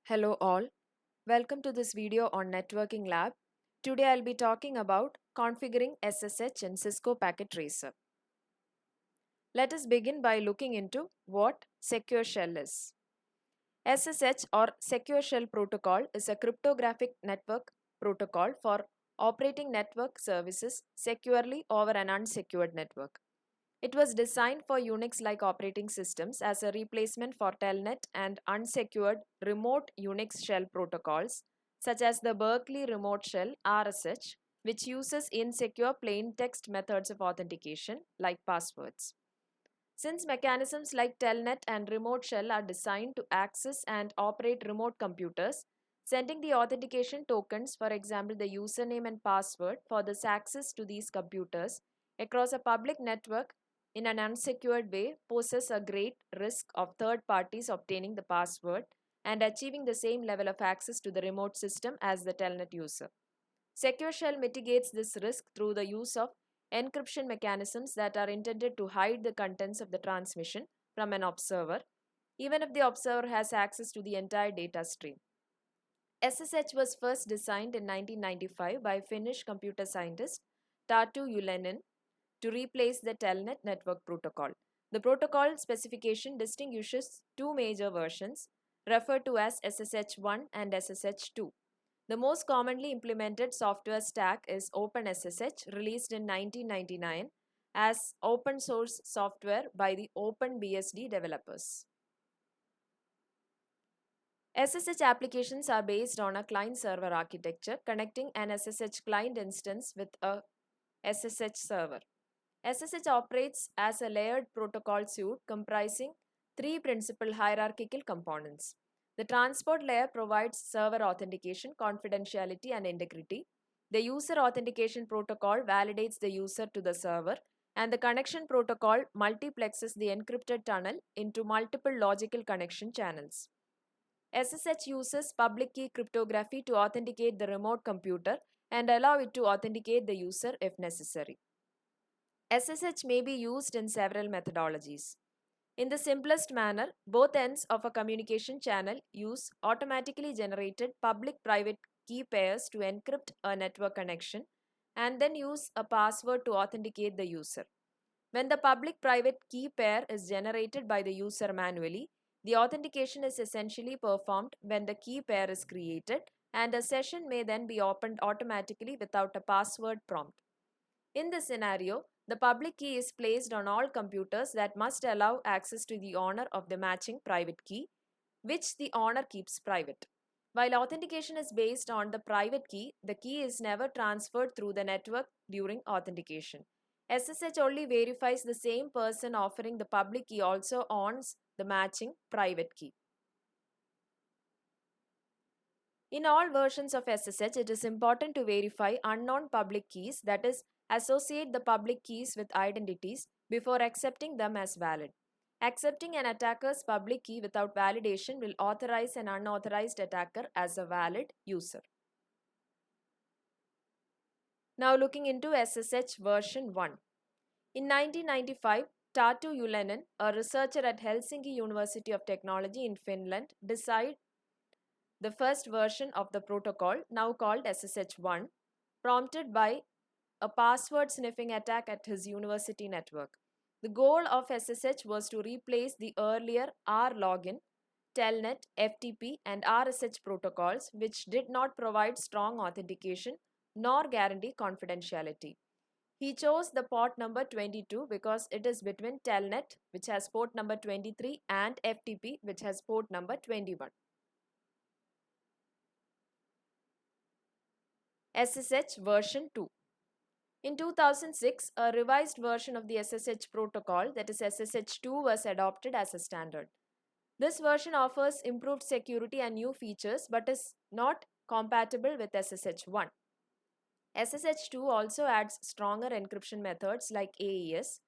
Hello all, welcome to this video on Networking Lab. Today I'll be talking about configuring SSH in Cisco Packet Tracer. Let us begin by looking into what Secure Shell is. SSH or Secure Shell Protocol is a cryptographic network protocol for operating network services securely over an unsecured network. It was designed for Unix-like operating systems as a replacement for TELNET and unsecured remote Unix shell protocols such as the Berkeley Remote Shell (RSH), which uses insecure plain text methods of authentication like passwords. Since mechanisms like TELNET and remote shell are designed to access and operate remote computers, sending the authentication tokens, for example the username and password for this access to these computers across a public network in an unsecured way poses a great risk of third parties obtaining the password and achieving the same level of access to the remote system as the telnet user. Secure Shell mitigates this risk through the use of encryption mechanisms that are intended to hide the contents of the transmission from an observer, even if the observer has access to the entire data stream. SSH was first designed in 1995 by Finnish computer scientist Tartu Ylönen to replace the Telnet network protocol. The protocol specification distinguishes two major versions, referred to as SSH1 and SSH2. The most commonly implemented software stack is OpenSSH, released in 1999 as open source software by the OpenBSD developers. SSH applications are based on a client-server architecture connecting an SSH client instance with a SSH server. SSH operates as a layered protocol suite comprising three principal hierarchical components. The transport layer provides server authentication, confidentiality, and integrity. The user authentication protocol validates the user to the server, and the connection protocol multiplexes the encrypted tunnel into multiple logical connection channels. SSH uses public key cryptography to authenticate the remote computer and allow it to authenticate the user if necessary. SSH may be used in several methodologies. In the simplest manner, both ends of a communication channel use automatically generated public-private key pairs to encrypt a network connection and then use a password to authenticate the user. When the public-private key pair is generated by the user manually, the authentication is essentially performed when the key pair is created, and a session may then be opened automatically without a password prompt. In this scenario, the public key is placed on all computers that must allow access to the owner of the matching private key, which the owner keeps private. While authentication is based on the private key, the key is never transferred through the network during authentication. SSH only verifies the same person offering the public key also owns the matching private key. In all versions of SSH, it is important to verify unknown public keys, that is, associate the public keys with identities before accepting them as valid. Accepting an attacker's public key without validation will authorize an unauthorized attacker as a valid user. Now looking into SSH version 1. In 1995, Tartu Ylönen, a researcher at Helsinki University of Technology in Finland, designed the first version of the protocol, now called SSH1, prompted by a password sniffing attack at his university network. The goal of SSH was to replace the earlier R-login, TELNET, FTP, and RSH protocols, which did not provide strong authentication nor guarantee confidentiality. He chose the port number 22 because it is between TELNET, which has port number 23, and FTP, which has port number 21. SSH version 2. In 2006, a revised version of the SSH protocol, that is SSH2, was adopted as a standard. This version offers improved security and new features but is not compatible with SSH1. SSH2 also adds stronger encryption methods like AES,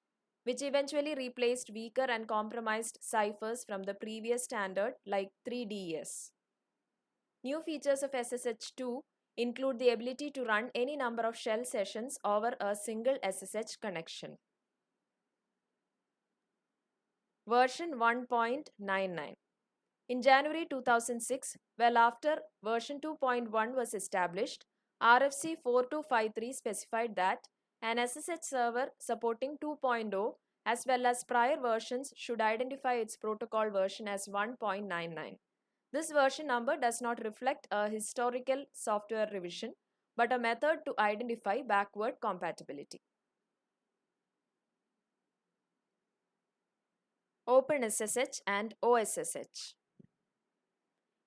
which eventually replaced weaker and compromised ciphers from the previous standard like 3DES. New features of SSH2 include the ability to run any number of shell sessions over a single SSH connection. Version 1.99. In January 2006, well after version 2.1 was established, RFC 4253 specified that an SSH server supporting 2.0 as well as prior versions should identify its protocol version as 1.99. This version number does not reflect a historical software revision, but a method to identify backward compatibility. OpenSSH and OSSH.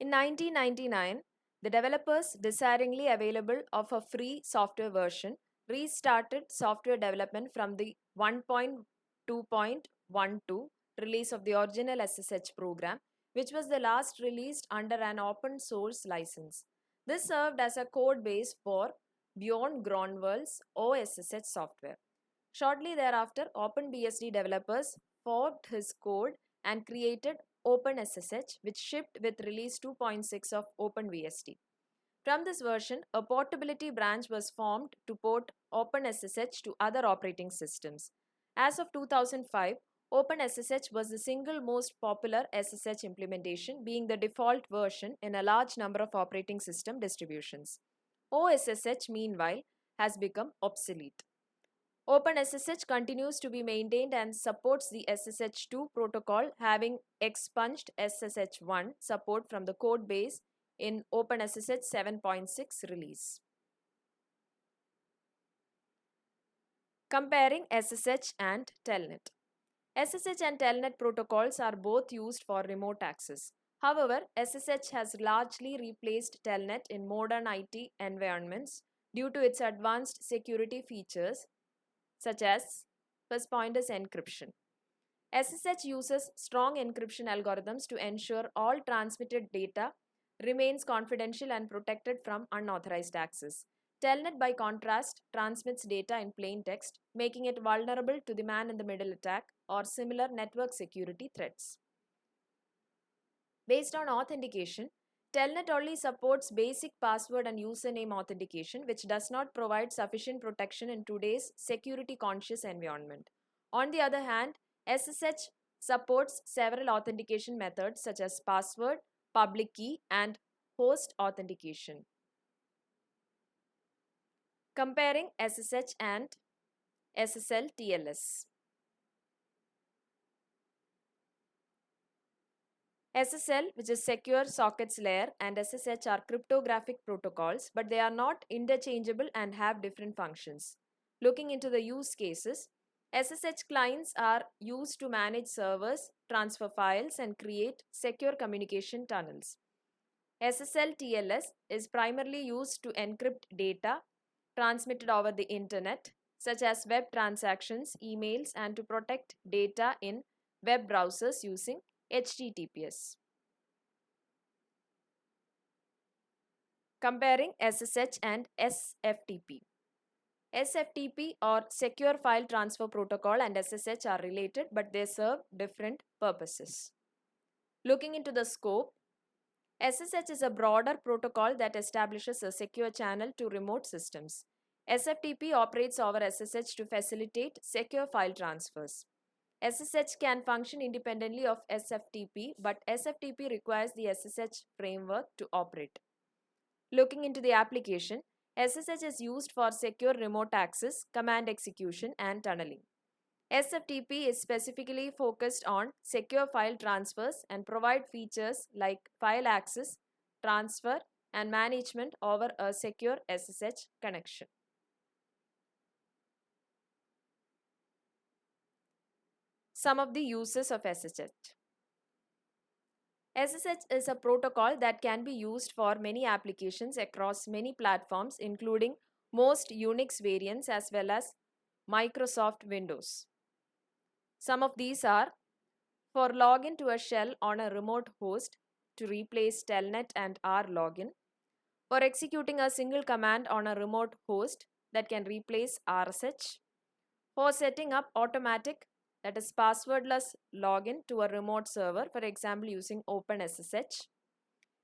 In 1999, the developers desiringly available of a free software version restarted software development from the 1.2.12 release of the original SSH program, which was the last released under an open source license. This served as a code base for Bjorn Gronwall's OSSH software. Shortly thereafter, OpenBSD developers forked his code and created OpenSSH, which shipped with release 2.6 of OpenBSD. From this version, a portability branch was formed to port OpenSSH to other operating systems. As of 2005, OpenSSH was the single most popular SSH implementation, being the default version in a large number of operating system distributions. OSSH, meanwhile, has become obsolete. OpenSSH continues to be maintained and supports the SSH2 protocol, having expunged SSH1 support from the code base in OpenSSH 7.6 release. Comparing SSH and TELNET. SSH and TELNET protocols are both used for remote access. However, SSH has largely replaced TELNET in modern IT environments due to its advanced security features such as first pointers encryption. SSH uses strong encryption algorithms to ensure all transmitted data remains confidential and protected from unauthorized access. Telnet, by contrast, transmits data in plain text, making it vulnerable to the man-in-the-middle attack or similar network security threats. Based on authentication, Telnet only supports basic password and username authentication, which does not provide sufficient protection in today's security-conscious environment. On the other hand, SSH supports several authentication methods such as password, public key, and host authentication. Comparing SSH and SSL TLS. SSL, which is Secure Sockets Layer, and SSH are cryptographic protocols, but they are not interchangeable and have different functions. Looking into the use cases, SSH clients are used to manage servers, transfer files, and create secure communication tunnels. SSL TLS is primarily used to encrypt data transmitted over the internet, such as web transactions, emails, and to protect data in web browsers using HTTPS. Comparing SSH and SFTP. SFTP or Secure File Transfer Protocol and SSH are related, but they serve different purposes. Looking into the scope, SSH is a broader protocol that establishes a secure channel to remote systems. SFTP operates over SSH to facilitate secure file transfers. SSH can function independently of SFTP, but SFTP requires the SSH framework to operate. Looking into the application, SSH is used for secure remote access, command execution, and tunneling. SFTP is specifically focused on secure file transfers and provide features like file access, transfer, and management over a secure SSH connection. Some of the uses of SSH. SSH is a protocol that can be used for many applications across many platforms, including most Unix variants as well as Microsoft Windows. Some of these are for login to a shell on a remote host to replace Telnet and rlogin, for executing a single command on a remote host that can replace RSH, for setting up automatic, that is passwordless login to a remote server, for example using OpenSSH,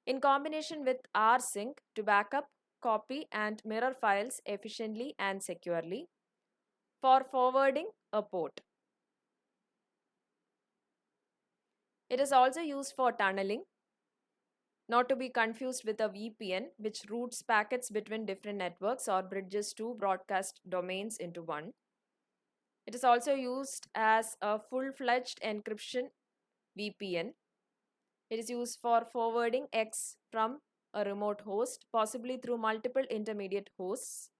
in combination with rsync to backup, copy and mirror files efficiently and securely, for forwarding a port. It is also used for tunneling, not to be confused with a VPN, which routes packets between different networks or bridges two broadcast domains into one. It is also used as a full-fledged encryption VPN. It is used for forwarding X from a remote host, possibly through multiple intermediate hosts,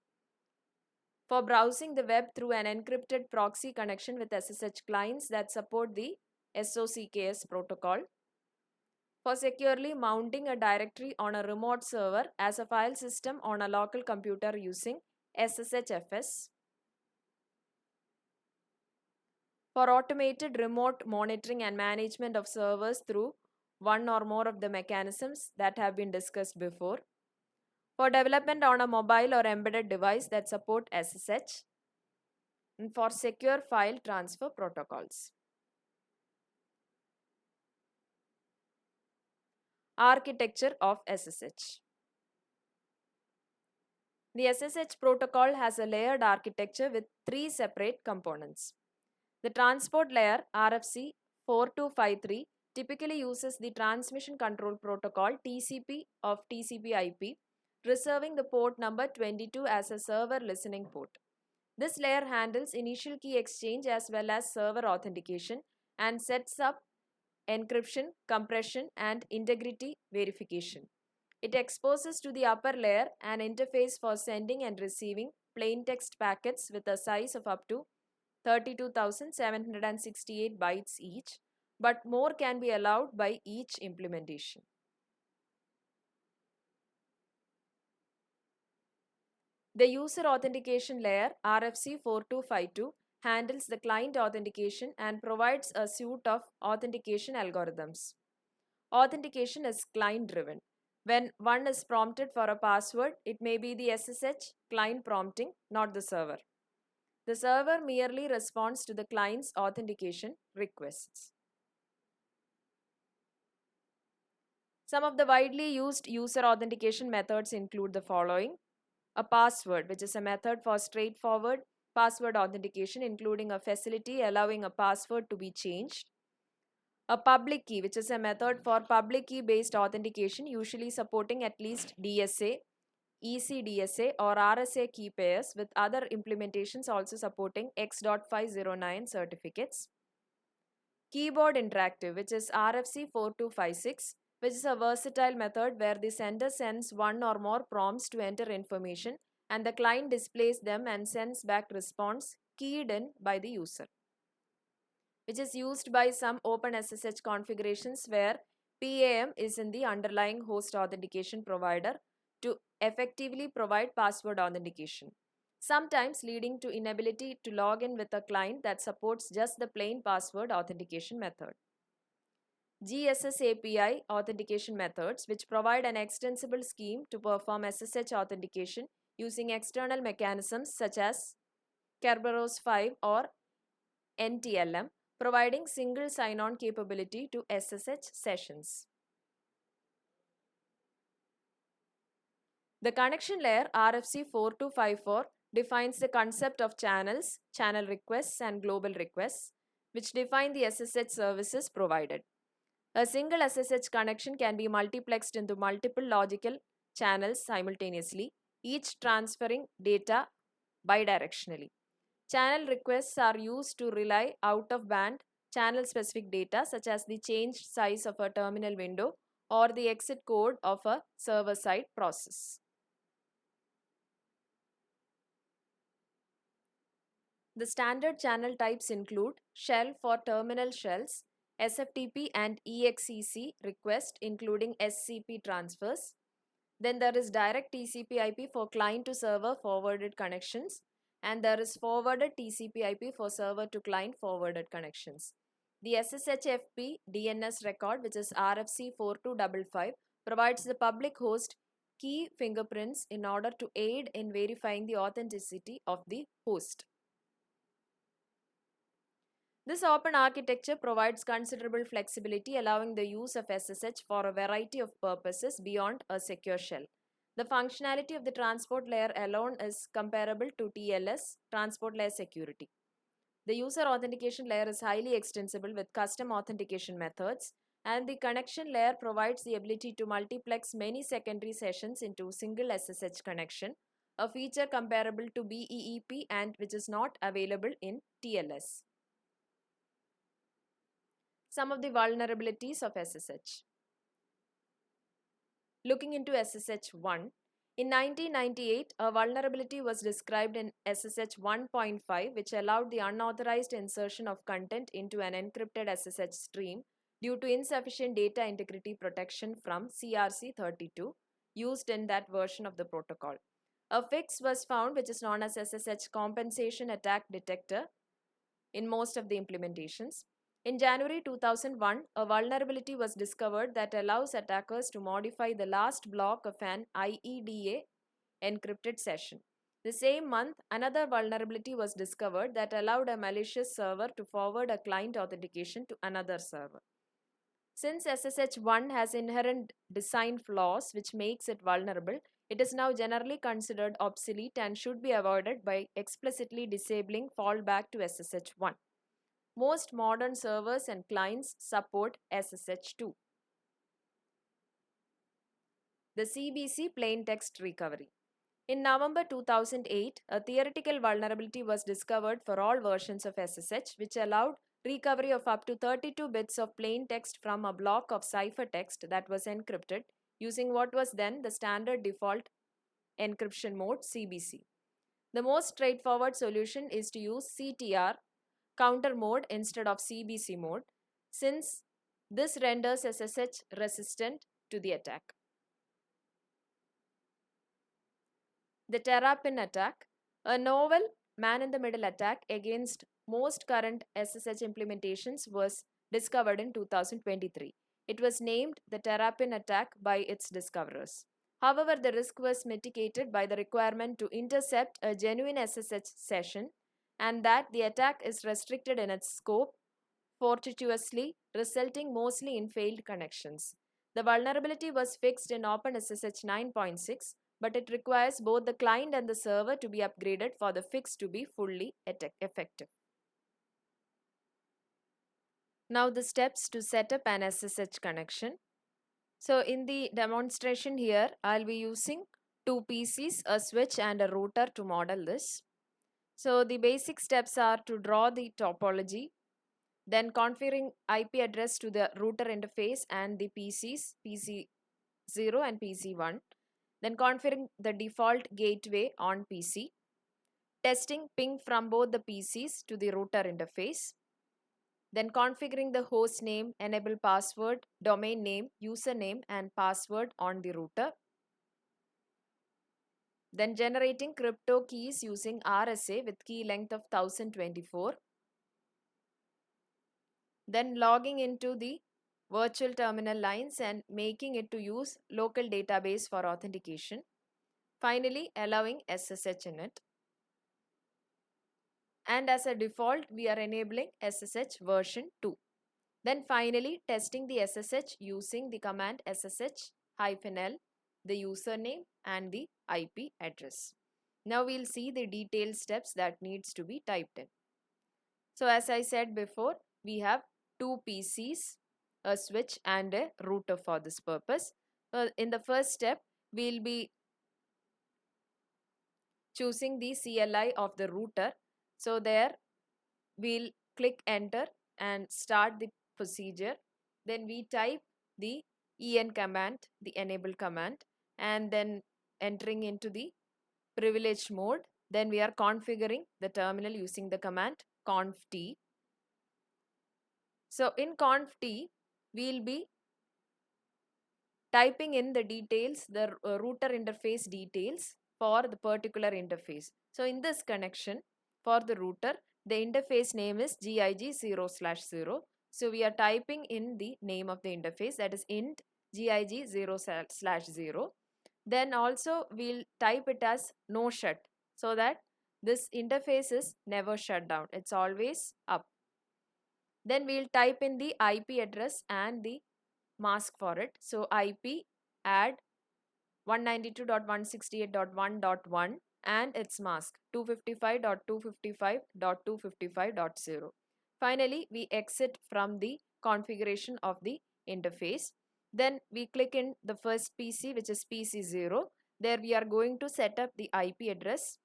for browsing the web through an encrypted proxy connection with SSH clients that support the SOCKS protocol, for securely mounting a directory on a remote server as a file system on a local computer using SSHFS, for automated remote monitoring and management of servers through one or more of the mechanisms that have been discussed before, for development on a mobile or embedded device that support SSH, and for secure file transfer protocols. Architecture of SSH. The SSH protocol has a layered architecture with three separate components. The transport layer RFC 4253 typically uses the transmission control protocol TCP of TCP/IP, reserving the port number 22 as a server listening port. This layer handles initial key exchange as well as server authentication and sets up encryption, compression, and integrity verification. It exposes to the upper layer an interface for sending and receiving plain text packets with a size of up to 32,768 bytes each, but more can be allowed by each implementation. The user authentication layer RFC 4252 handles the client authentication and provides a suite of authentication algorithms. Authentication is client driven. When one is prompted for a password, it may be the SSH client prompting, not the server. The server merely responds to the client's authentication requests. Some of the widely used user authentication methods include the following: a password, which is a method for straightforward password authentication, including a facility allowing a password to be changed. A public key, which is a method for public key based authentication, usually supporting at least DSA, ECDSA, or RSA key pairs, with other implementations also supporting X.509 certificates. Keyboard interactive, which is RFC 4256, which is a versatile method where the sender sends one or more prompts to enter information and the client displays them and sends back response keyed in by the user, which is used by some OpenSSH configurations where PAM is in the underlying host authentication provider to effectively provide password authentication, sometimes leading to inability to log in with a client that supports just the plain password authentication method. GSS API authentication methods, which provide an extensible scheme to perform SSH authentication using external mechanisms such as Kerberos 5 or NTLM, providing single sign-on capability to SSH sessions. The connection layer RFC 4254 defines the concept of channels, channel requests, and global requests, which define the SSH services provided. A single SSH connection can be multiplexed into multiple logical channels simultaneously, each transferring data bidirectionally. Channel requests are used to relay out-of-band channel-specific data such as the changed size of a terminal window or the exit code of a server-side process. The standard channel types include shell for terminal shells, SFTP and EXEC request including SCP transfers. Then there is direct TCP/IP for client to server forwarded connections, and there is forwarded TCP/IP for server to client forwarded connections. The SSHFP DNS record, which is RFC 4255, provides the public host key fingerprints in order to aid in verifying the authenticity of the host. This open architecture provides considerable flexibility, allowing the use of SSH for a variety of purposes beyond a secure shell. The functionality of the transport layer alone is comparable to TLS, transport layer security. The user authentication layer is highly extensible with custom authentication methods, and the connection layer provides the ability to multiplex many secondary sessions into single SSH connection, a feature comparable to BEEP and which is not available in TLS. Some of the vulnerabilities of SSH. Looking into SSH1, in 1998, a vulnerability was described in SSH 1.5 which allowed the unauthorized insertion of content into an encrypted SSH stream due to insufficient data integrity protection from CRC32 used in that version of the protocol. A fix was found which is known as SSH compensation attack detector in most of the implementations. In January 2001, a vulnerability was discovered that allows attackers to modify the last block of an IEDA encrypted session. The same month, another vulnerability was discovered that allowed a malicious server to forward a client authentication to another server. Since SSH1 has inherent design flaws which makes it vulnerable, it is now generally considered obsolete and should be avoided by explicitly disabling fallback to SSH1. Most modern servers and clients support SSH2. The CBC plain text recovery. In November 2008, a theoretical vulnerability was discovered for all versions of SSH which allowed recovery of up to 32 bits of plain text from a block of ciphertext that was encrypted using what was then the standard default encryption mode CBC. The most straightforward solution is to use CTR counter mode instead of CBC mode, since this renders SSH resistant to the attack. The Terrapin attack, a novel man-in-the-middle attack against most current SSH implementations, was discovered in 2023. It was named the Terrapin attack by its discoverers. However, the risk was mitigated by the requirement to intercept a genuine SSH session and that the attack is restricted in its scope fortuitously, resulting mostly in failed connections. The vulnerability was fixed in OpenSSH 9.6, but it requires both the client and the server to be upgraded for the fix to be fully effective. Now the steps to set up an SSH connection. So in the demonstration here, I'll be using two PCs, a switch and a router to model this. So the basic steps are to draw the topology, then configuring IP address to the router interface and the PCs, PC0 and PC1. Then configuring the default gateway on PC. Testing ping from both the PCs to the router interface. Then configuring the host name, enable password, domain name, username and password on the router. Then generating crypto keys using RSA with key length of 1024. Then logging into the virtual terminal lines and making it to use local database for authentication. Finally, allowing SSH in it. And as a default, we are enabling SSH version 2. Then finally, testing the SSH using the command SSH-L, the username and the IP address. Now we'll see the detailed steps that needs to be typed in. So as I said before, we have two PCs, a switch and a router for this purpose. In the first step, we'll be choosing the CLI of the router. So there we'll click enter and start the procedure. Then we type the en command, the enable command, and then entering into the privilege mode. Then we are configuring the terminal using the command conft. So in conft, we'll be typing in the details, the router interface details for the particular interface. So in this connection for the router, the interface name is GIG0/0. So we are typing in the name of the interface, that is int GIG0/0. Then also we'll type it as no shut so that this interface is never shut down. It's always up. Then we'll type in the IP address and the mask for it. So IP add 192.168.1.1 and its mask 255.255.255.0. Finally, we exit from the configuration of the interface. Then we click in the first PC, which is PC0. There we are going to set up the IP address.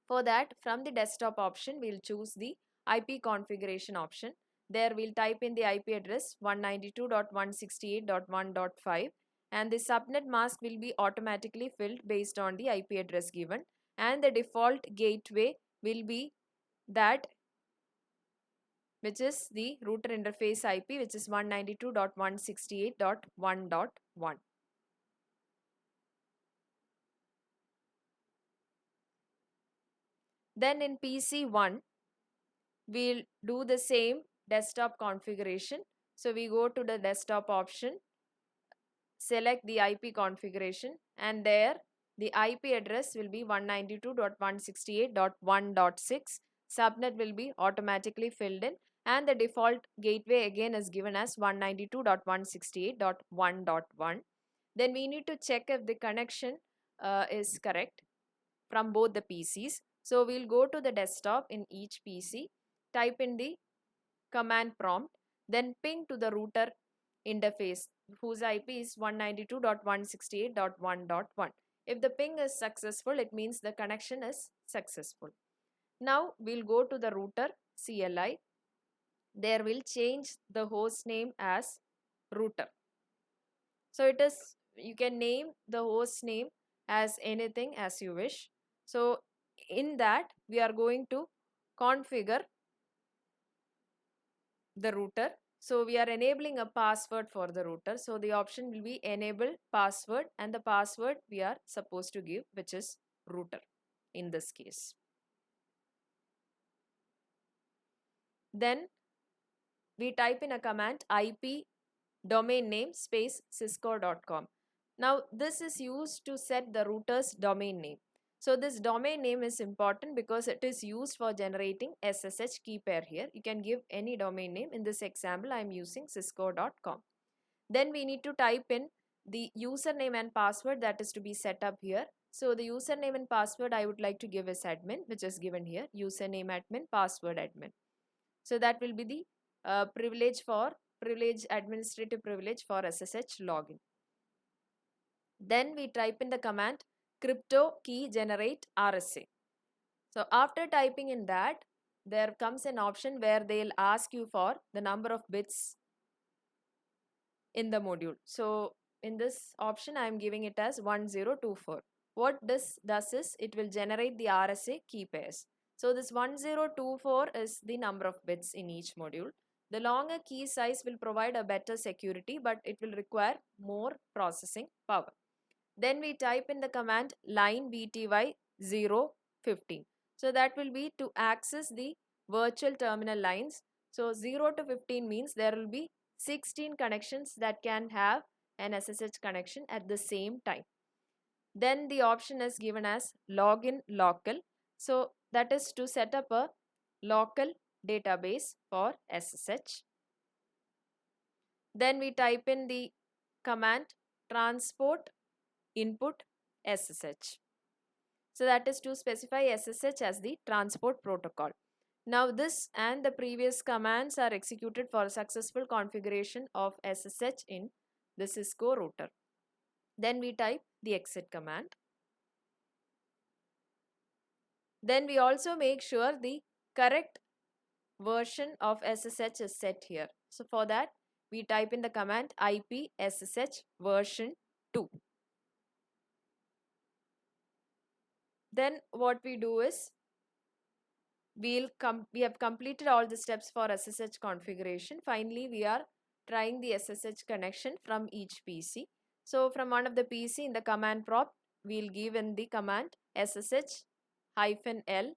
For that, from the desktop option, we'll choose the IP configuration option. There we'll type in the IP address 192.168.1.5, and the subnet mask will be automatically filled based on the IP address given, and the default gateway will be that which is the router interface IP, which is 192.168.1.1. Then in PC1, we'll do the same desktop configuration. So we go to the desktop option, select the IP configuration, and there the IP address will be 192.168.1.6. Subnet will be automatically filled in, and the default gateway again is given as 192.168.1.1. Then we need to check if the connection is correct from both the PCs. So we'll go to the desktop in each PC, type in the command prompt, then ping to the router interface whose IP is 192.168.1.1. If the ping is successful, it means the connection is successful. Now we'll go to the router CLI. There we'll change the host name as router. So it is, you can name the host name as anything as you wish. So in that we are going to configure the router. So we are enabling a password for the router. So the option will be enable password, and the password we are supposed to give, which is router in this case. Then we type in a command IP domain name space cisco.com. Now this is used to set the router's domain name. So this domain name is important because it is used for generating SSH key pair here. You can give any domain name. In this example, I am using cisco.com. Then we need to type in the username and password that is to be set up here. So the username and password I would like to give as admin, which is given here, username admin, password admin. So that will be the administrative privilege for SSH login. Then we type in the command crypto key generate RSA. So after typing in that, there comes an option where they'll ask you for the number of bits in the module. So in this option, I am giving it as 1024. What this does is it will generate the RSA key pairs. So this 1024 is the number of bits in each module. The longer key size will provide a better security, but it will require more processing power. Then we type in the command line bty 015. So that will be to access the virtual terminal lines. So 0 to 15 means there will be 16 connections that can have an SSH connection at the same time. Then the option is given as login local. So that is to set up a local database for SSH. Then we type in the command transport input SSH. So that is to specify SSH as the transport protocol. Now this and the previous commands are executed for successful configuration of SSH in the Cisco router. Then we type the exit command. Then we also make sure the correct version of SSH is set here. So for that, we type in the command IP SSH version 2. Then what we do is we have completed all the steps for SSH configuration. Finally, we are trying the SSH connection from each PC. So from one of the PC in the command prompt, we'll give in the command SSH-L.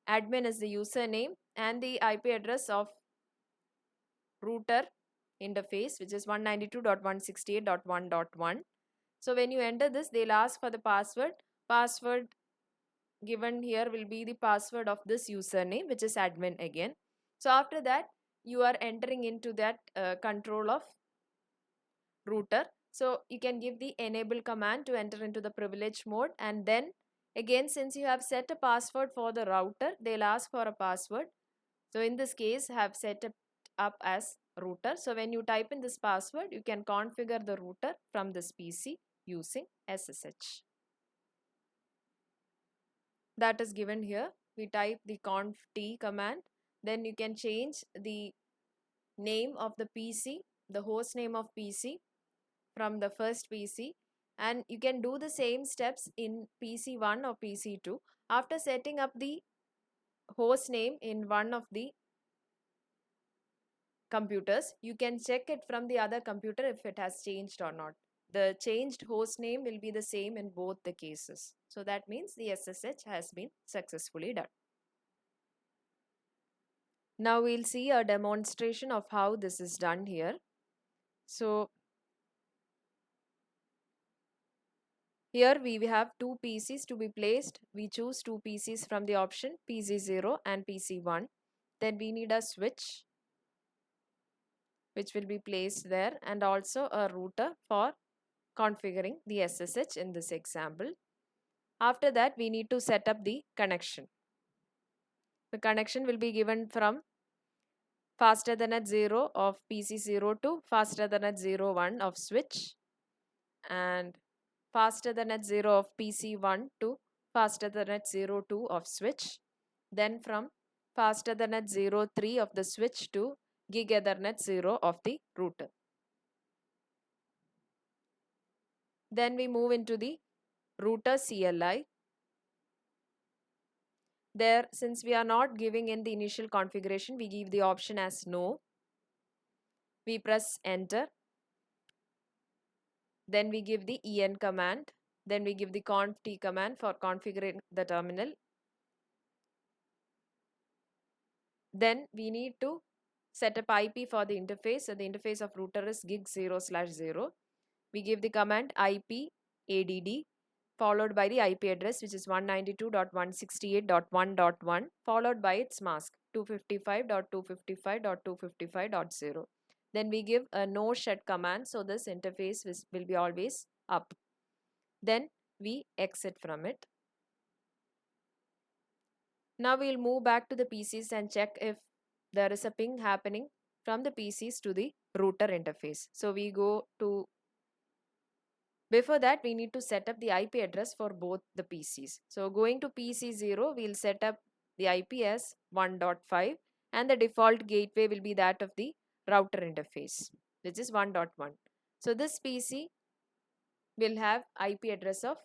Admin is the username and the IP address of router interface, which is 192.168.1.1. So when you enter this, they'll ask for the password. Password given here will be the password of this username, which is admin again. So after that, you are entering into that control of router. So you can give the enable command to enter into the privilege mode, and then again, since you have set a password for the router, they'll ask for a password. So in this case, I have set it up as router. So when you type in this password, you can configure the router from this PC using SSH. That is given here. We type the conf t command. Then you can change the name of the PC, the host name of PC from the first PC, and you can do the same steps in PC1 or PC2. After setting up the host name in one of the computers, you can check it from the other computer if it has changed or not. The changed host name will be the same in both the cases. So that means the SSH has been successfully done. Now we'll see a demonstration of how this is done here. So here we have two PCs to be placed. We choose two PCs from the option PC0 and PC1. Then we need a switch which will be placed there, and also a router for configuring the SSH in this example. After that, we need to set up the connection. The connection will be given from fast Ethernet 0 of PC0 to fast Ethernet 01 of switch, and fast Ethernet 0 of PC1 to fast Ethernet 02 of switch. Then from fast Ethernet 03 of the switch to Gig Ethernet 0 of the router. Then we move into the router CLI. There, since we are not giving in the initial configuration, we give the option as no. We press enter. Then we give the en command. Then we give the conf t command for configuring the terminal. Then we need to set up IP for the interface. So the interface of router is gig0/0. We give the command IP add followed by the IP address, which is 192.168.1.1, followed by its mask 255.255.255.0. Then we give a no shut command, so this interface will be always up. Then we exit from it. Now we'll move back to the PCs and check if there is a ping happening from the PCs to the router interface. So we go to, before that we need to set up the IP address for both the PCs. So going to PC0, we'll set up the IP as 1.5 and the default gateway will be that of the router interface, which is 1.1. So this PC will have IP address of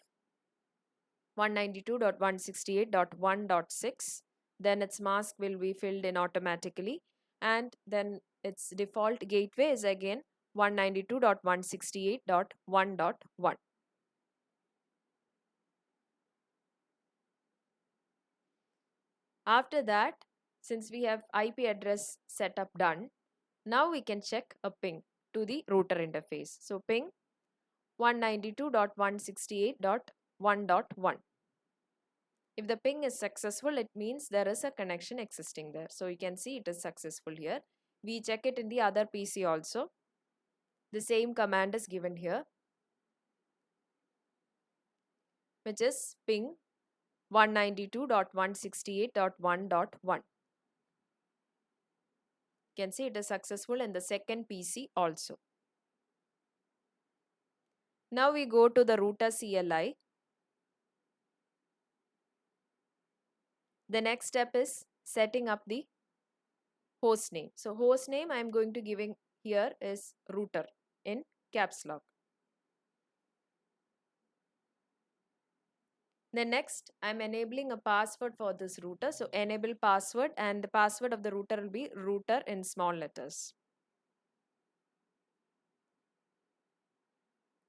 192.168.1.6. Then its mask will be filled in automatically, and then its default gateway is again 192.168.1.1. After that, since we have IP address setup done, now we can check a ping to the router interface. So ping 192.168.1.1. If the ping is successful, it means there is a connection existing there. So you can see it is successful here. We check it in the other PC also. The same command is given here, which is ping 192.168.1.1. You can see it is successful in the second PC also. Now we go to the router CLI. The next step is setting up the host name. So host name I am going to giving here is router in caps lock. Then next I am enabling a password for this router. So enable password, and the password of the router will be router in small letters.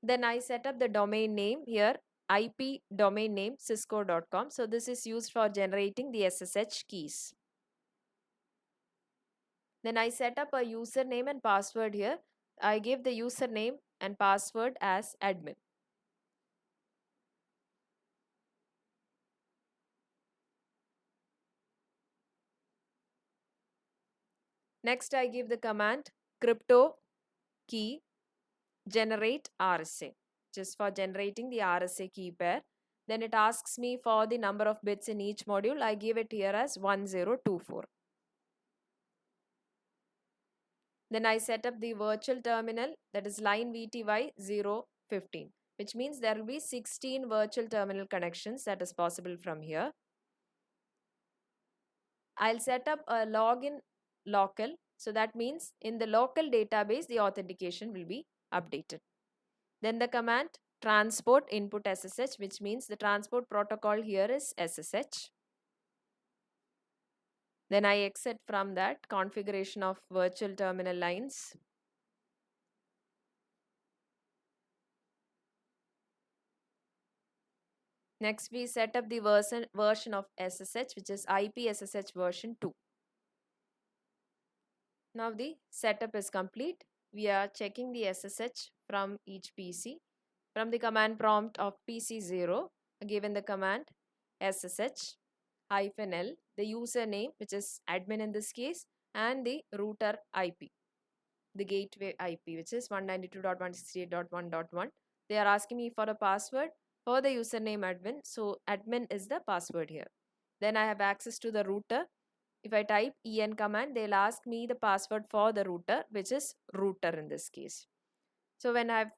Then I set up the domain name here, IP domain name cisco.com. So this is used for generating the SSH keys. Then I set up a username and password here. I give the username and password as admin. Next I give the command crypto key generate RSA, just for generating the RSA key pair. Then it asks me for the number of bits in each module. I give it here as 1024. Then I set up the virtual terminal, that is line VTY 015, which means there will be 16 virtual terminal connections that is possible from here. I'll set up a login local. So that means in the local database, the authentication will be updated. Then the command transport input SSH, which means the transport protocol here is SSH. Then I exit from that configuration of virtual terminal lines. Next, we set up the version of SSH, which is IP SSH version 2. Now the setup is complete. We are checking the SSH from each PC. From the command prompt of PC0, given the command SSH-L, the username, which is admin in this case, and the router IP, the gateway IP, which is 192.168.1.1. They are asking me for a password for the username admin. So admin is the password here. Then I have access to the router. If I type en command, they'll ask me the password for the router, which is router in this case. So when I've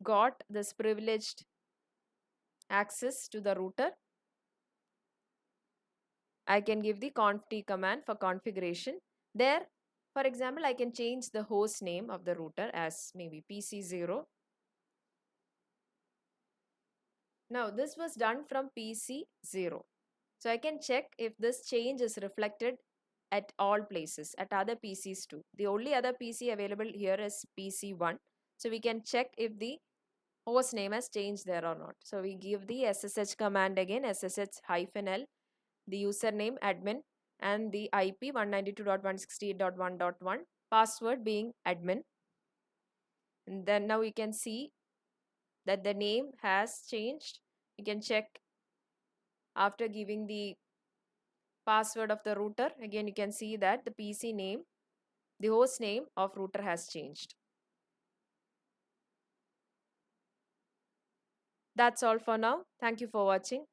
got this privileged access to the router, I can give the conft command for configuration. There, for example, I can change the host name of the router as maybe PC0. Now this was done from PC0. So I can check if this change is reflected at all places, at other PCs too. The only other PC available here is PC1. So we can check if the host name has changed there or not. So we give the SSH command again, SSH-L, the username admin, and the IP 192.168.1.1, password being admin. And then now we can see that the name has changed. You can check after giving the password of the router. Again, you can see that the PC name, the host name of router has changed. That's all for now. Thank you for watching.